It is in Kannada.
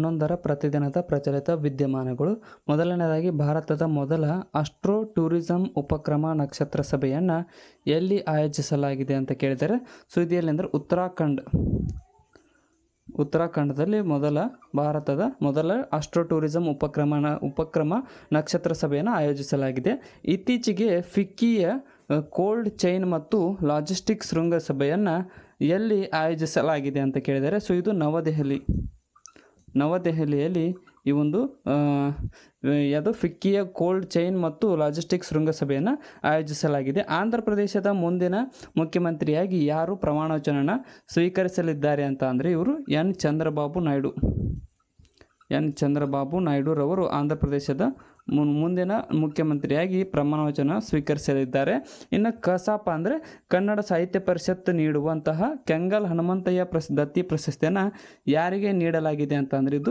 11ರ ಪ್ರತಿದಿನದ ಪ್ರಚಲಿತ ವಿದ್ಯಮಾನಗಳು. ಮೊದಲನೇದಾಗಿ, ಭಾರತದ ಮೊದಲ ಆಸ್ಟ್ರೋ ಟೂರಿಸಂ ಉಪಕ್ರಮ ನಕ್ಷತ್ರ ಸಭೆಯನ್ನು ಎಲ್ಲಿ ಆಯೋಜಿಸಲಾಗಿದೆ ಅಂತ ಕೇಳಿದರೆ, ಸುದ್ದಿಯಲ್ಲಿ ಅಂದರೆ ಉತ್ತರಾಖಂಡದಲ್ಲಿ ಭಾರತದ ಮೊದಲ ಆಸ್ಟ್ರೋ ಟೂರಿಸಂ ಉಪಕ್ರಮ ನಕ್ಷತ್ರ ಸಭೆಯನ್ನು ಆಯೋಜಿಸಲಾಗಿದೆ. ಇತ್ತೀಚೆಗೆ ಫಿಕ್ಕಿಯ ಕೋಲ್ಡ್ ಚೈನ್ ಮತ್ತು ಲಾಜಿಸ್ಟಿಕ್ ಶೃಂಗಸಭೆಯನ್ನು ಎಲ್ಲಿ ಆಯೋಜಿಸಲಾಗಿದೆ ಅಂತ ಕೇಳಿದರೆ, ಸೊ ಇದು ನವದೆಹಲಿಯಲ್ಲಿ ಈ ಒಂದು ಫಿಕ್ಕಿಯ ಕೋಲ್ಡ್ ಚೈನ್ ಮತ್ತು ಲಾಜಿಸ್ಟಿಕ್ ಶೃಂಗಸಭೆಯನ್ನು ಆಯೋಜಿಸಲಾಗಿದೆ. ಆಂಧ್ರ ಪ್ರದೇಶದ ಮುಂದಿನ ಮುಖ್ಯಮಂತ್ರಿಯಾಗಿ ಯಾರು ಪ್ರಮಾಣವಚನ ಸ್ವೀಕರಿಸಲಿದ್ದಾರೆ ಅಂತ ಅಂದರೆ, ಇವರು ಎನ್ ಚಂದ್ರಬಾಬು ನಾಯ್ಡುರವರು ಆಂಧ್ರ ಪ್ರದೇಶದ ಮುಂದಿನ ಮುಖ್ಯಮಂತ್ರಿಯಾಗಿ ಪ್ರಮಾಣವಚನ ಸ್ವೀಕರಿಸಲಿದ್ದಾರೆ. ಇನ್ನು ಕಸಾಪ ಅಂದರೆ ಕನ್ನಡ ಸಾಹಿತ್ಯ ಪರಿಷತ್ ನೀಡುವಂತಹ ಕೆಂಗಲ್ ಹನುಮಂತಯ್ಯ ದತ್ತಿ ಪ್ರಶಸ್ತಿಯನ್ನು ಯಾರಿಗೆ ನೀಡಲಾಗಿದೆ ಅಂತ ಅಂದರೆ, ಇದು